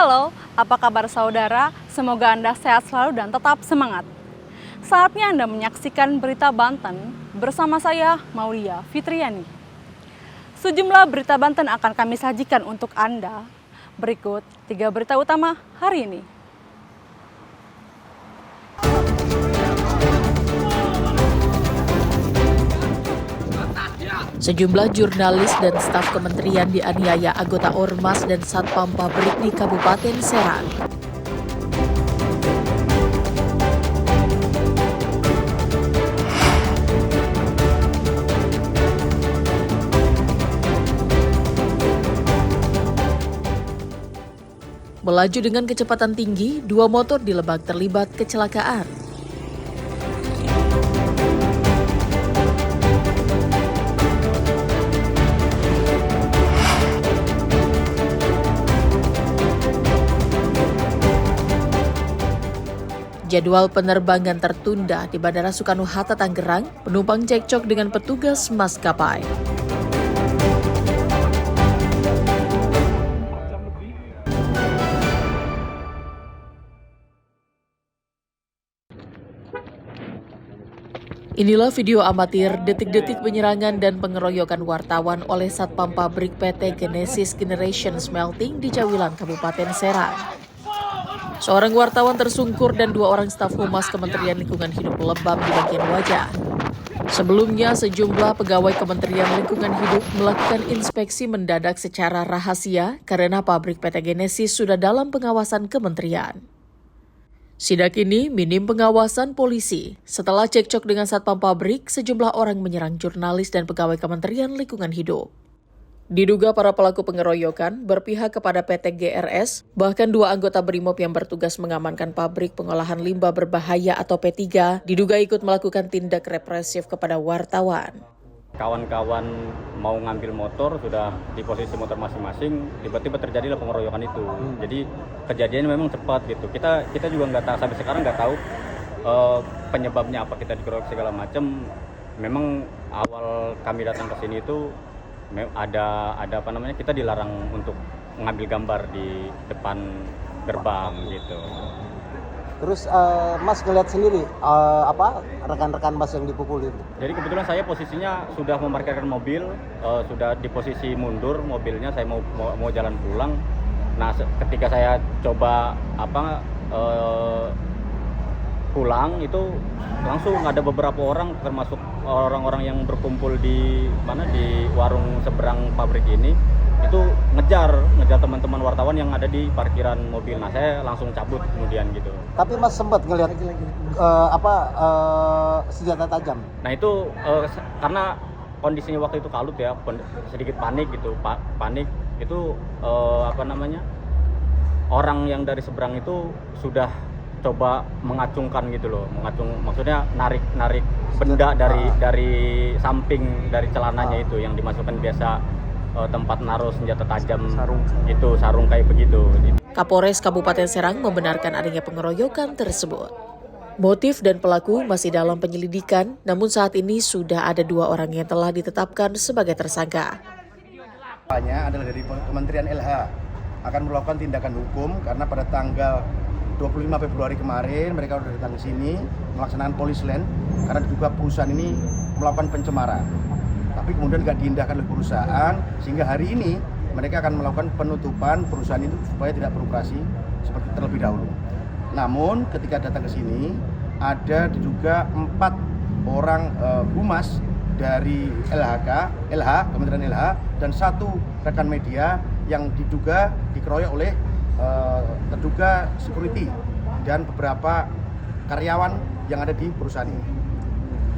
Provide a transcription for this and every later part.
Halo, apa kabar saudara? Semoga Anda sehat selalu dan tetap semangat. Saatnya Anda menyaksikan Berita Banten bersama saya, Maulia Fitriani. Sejumlah berita Banten akan kami sajikan untuk Anda. Berikut 3 berita utama hari ini. Sejumlah jurnalis dan staf kementerian dianiaya anggota Ormas dan Satpam Pabrik di Kabupaten Serang. Melaju dengan kecepatan tinggi, 2 motor di Lebak terlibat kecelakaan. Jadwal penerbangan tertunda di Bandara Soekarno-Hatta, Tangerang, penumpang cekcok dengan petugas maskapai. Inilah video amatir detik-detik penyerangan dan pengeroyokan wartawan oleh Satpam Pabrik PT Genesis Generation Smelting di Cawilan, Kabupaten Serang. Seorang wartawan tersungkur dan 2 orang staf humas Kementerian Lingkungan Hidup lebam di bagian wajah. Sebelumnya, sejumlah pegawai Kementerian Lingkungan Hidup melakukan inspeksi mendadak secara rahasia karena pabrik PT Genesis sudah dalam pengawasan kementerian. Sidak ini minim pengawasan polisi. Setelah cekcok dengan Satpam Pabrik, sejumlah orang menyerang jurnalis dan pegawai Kementerian Lingkungan Hidup. Diduga para pelaku pengeroyokan berpihak kepada PT GRS, bahkan 2 anggota BRIMOB yang bertugas mengamankan pabrik pengolahan limbah berbahaya atau P3 diduga ikut melakukan tindak represif kepada wartawan. Kawan-kawan mau ngambil motor, sudah di posisi motor masing-masing, tiba-tiba terjadilah pengeroyokan itu. Jadi kejadiannya memang cepat gitu. Kita juga nggak tahu, sampai sekarang nggak tahu penyebabnya apa kita dikeroyok segala macam. Memang awal kami datang ke sini itu ada apa namanya, kita dilarang untuk mengambil gambar di depan gerbang gitu. Terus Mas ngeliat sendiri rekan-rekan Mas yang dipukul itu? Jadi kebetulan saya posisinya sudah memarkirkan mobil, sudah di posisi mundur mobilnya, saya mau jalan pulang. Nah, ketika saya coba pulang itu langsung ada beberapa orang, termasuk orang-orang yang berkumpul di warung seberang pabrik ini, itu ngejar teman-teman wartawan yang ada di parkiran mobil. Nah, saya langsung cabut kemudian gitu. Tapi Mas sempat ngelihat senjata tajam. Nah, itu karena kondisinya waktu itu kalut ya, sedikit panik gitu, panik itu orang yang dari seberang itu sudah coba mengacungkan gitu loh, maksudnya narik benda dari samping dari celananya itu yang dimasukkan biasa tempat naruh senjata tajam, sarung kayak begitu. Kapolres Kabupaten Serang membenarkan adanya pengeroyokan tersebut. Motif dan pelaku masih dalam penyelidikan, namun saat ini sudah ada 2 orang yang telah ditetapkan sebagai tersangka. Adalah dari Kementerian LH akan melakukan tindakan hukum karena pada tanggal 25 Februari kemarin mereka sudah datang ke sini melaksanakan polisland karena diduga perusahaan ini melakukan pencemaran. Tapi kemudian tidak diindahkan oleh perusahaan, sehingga hari ini mereka akan melakukan penutupan perusahaan itu supaya tidak beroperasi seperti terlebih dahulu. Namun ketika datang ke sini ada diduga 4 orang humas dari LH, Kementerian LH, dan 1 rekan media yang diduga dikeroyok oleh terduga security dan beberapa karyawan yang ada di perusahaan ini.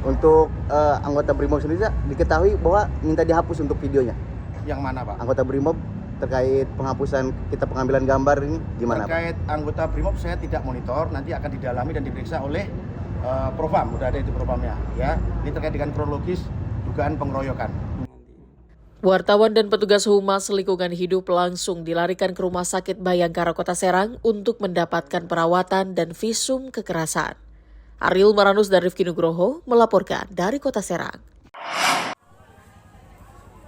Untuk anggota BRIMOB sendiri diketahui bahwa minta dihapus untuk videonya. Yang mana, Pak? Anggota BRIMOB terkait penghapusan kita pengambilan gambar ini gimana? Terkait anggota BRIMOB saya tidak monitor, nanti akan didalami dan diperiksa oleh Propam, udah ada itu Propamnya ya. Ini terkait dengan kronologis dugaan pengeroyokan. Wartawan dan petugas Humas Lingkungan Hidup langsung dilarikan ke Rumah Sakit Bayangkara Kota Serang untuk mendapatkan perawatan dan visum kekerasan. Ariel Maranus dan Rifki Nugroho melaporkan dari Kota Serang.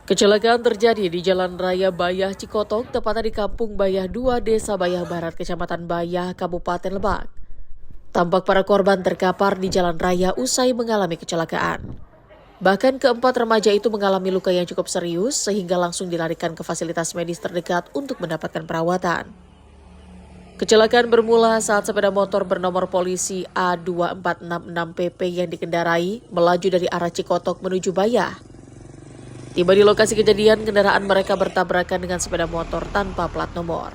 Kecelakaan terjadi di Jalan Raya Bayah Cikotok, tepatnya di Kampung Bayah 2, Desa Bayah Barat, Kecamatan Bayah, Kabupaten Lebak. Tampak para korban terkapar di jalan raya usai mengalami kecelakaan. Bahkan keempat remaja itu mengalami luka yang cukup serius sehingga langsung dilarikan ke fasilitas medis terdekat untuk mendapatkan perawatan. Kecelakaan bermula saat sepeda motor bernomor polisi A2466PP yang dikendarai melaju dari arah Cikotok menuju Bayah. Tiba di lokasi kejadian, kendaraan mereka bertabrakan dengan sepeda motor tanpa plat nomor.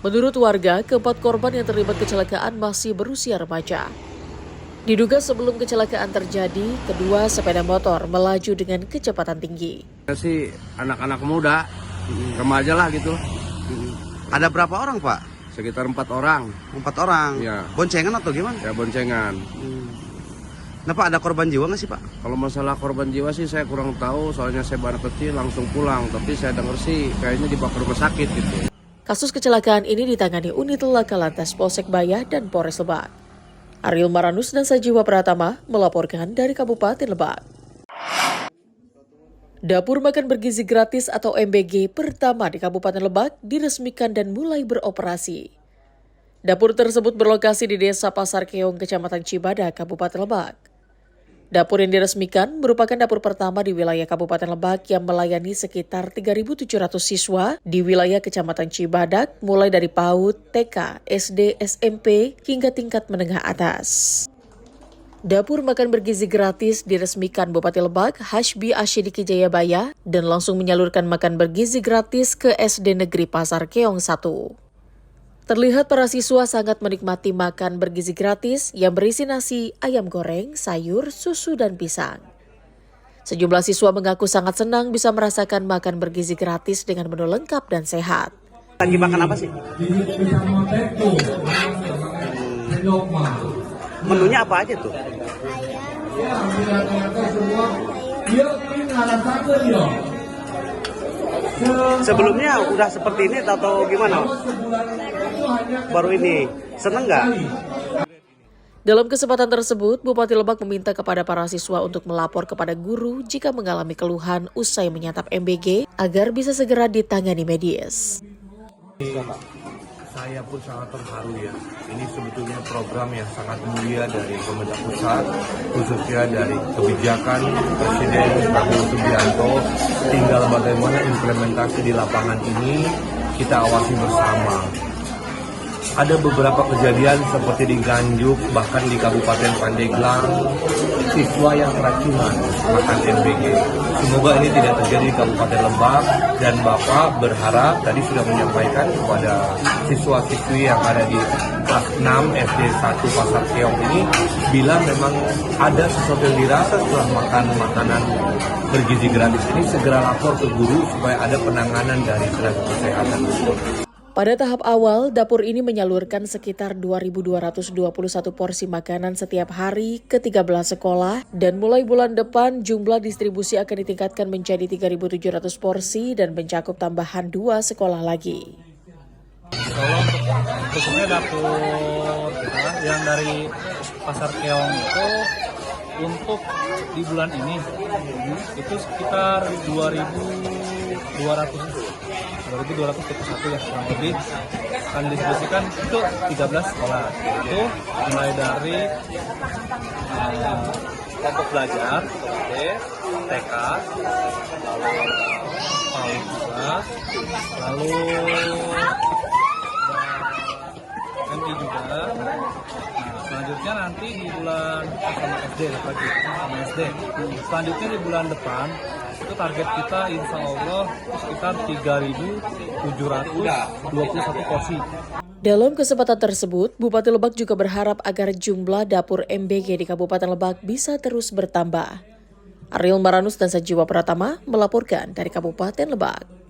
Menurut warga, keempat korban yang terlibat kecelakaan masih berusia remaja. Diduga sebelum kecelakaan terjadi, kedua sepeda motor melaju dengan kecepatan tinggi. Sih anak-anak muda, remaja lah gitu. Ada berapa orang, Pak? Sekitar 4 orang. 4 orang? Ya. Boncengan atau gimana? Ya boncengan. Nah, Pak, ada korban jiwa nggak sih, Pak? Kalau masalah korban jiwa sih saya kurang tahu, soalnya saya anak kecil langsung pulang. Tapi saya dengar sih kayaknya dibawa ke rumah sakit gitu. Kasus kecelakaan ini ditangani unit Laka Lantas Polsek Bayah dan Polres Lebak. Ariel Maranus dan Sajiwa Pratama melaporkan dari Kabupaten Lebak. Dapur makan bergizi gratis atau MBG pertama di Kabupaten Lebak diresmikan dan mulai beroperasi. Dapur tersebut berlokasi di Desa Pasar Keong, Kecamatan Cibadak, Kabupaten Lebak. Dapur yang diresmikan merupakan dapur pertama di wilayah Kabupaten Lebak yang melayani sekitar 3.700 siswa di wilayah Kecamatan Cibadak, mulai dari PAUD, TK, SD, SMP, hingga tingkat menengah atas. Dapur makan bergizi gratis diresmikan Bupati Lebak, Hashbi Ashidiki Jayabaya, dan langsung menyalurkan makan bergizi gratis ke SD Negeri Pasar Keong 1. Terlihat para siswa sangat menikmati makan bergizi gratis yang berisi nasi, ayam goreng, sayur, susu, dan pisang. Sejumlah siswa mengaku sangat senang bisa merasakan makan bergizi gratis dengan menu lengkap dan sehat. Lagi makan apa sih? Menunya apa aja tuh? Sebelumnya udah seperti ini atau gimana? Baru ini, seneng nggak? Dalam kesempatan tersebut, Bupati Lebak meminta kepada para siswa untuk melapor kepada guru jika mengalami keluhan usai menyantap MBG agar bisa segera ditangani medis. Saya pun sangat terharu ya. Ini sebetulnya program yang sangat mulia dari pemerintah pusat, khususnya dari kebijakan Presiden Prabowo Subianto. Tinggal bagaimana implementasi di lapangan ini kita awasi bersama. Ada beberapa kejadian seperti di Nganjuk, bahkan di Kabupaten Pandeglang, siswa yang keracunan makan MBG. Semoga ini tidak terjadi di Kabupaten Lebak, dan Bapak berharap tadi sudah menyampaikan kepada siswa-siswi yang ada di kelas 6 SD 1 Pasar Keong ini, bila memang ada sesuatu yang dirasa setelah makan makanan bergizi gratis ini, segera lapor ke guru supaya ada penanganan dari tenaga kesehatan. Pada tahap awal, dapur ini menyalurkan sekitar 2.221 porsi makanan setiap hari ke 13 sekolah, dan mulai bulan depan jumlah distribusi akan ditingkatkan menjadi 3.700 porsi dan mencakup tambahan 2 sekolah lagi. Kalau khususnya dapur kita yang dari Pasar Keong itu untuk di bulan ini itu sekitar 2.200 satu ya, kurang lebih akan didistribusikan itu 13 sekolah. Itu mulai dari kelompok belajar, TK, lalu PAUD juga, lalu MI juga. Selanjutnya nanti di bulan sama SD lagi, sama SD. Selanjutnya di bulan depan itu target kita insya Allah sekitar 3.721 porsi. Dalam kesempatan tersebut, Bupati Lebak juga berharap agar jumlah dapur MBG di Kabupaten Lebak bisa terus bertambah. Ariel Maranus dan Sajiwa Pratama melaporkan dari Kabupaten Lebak.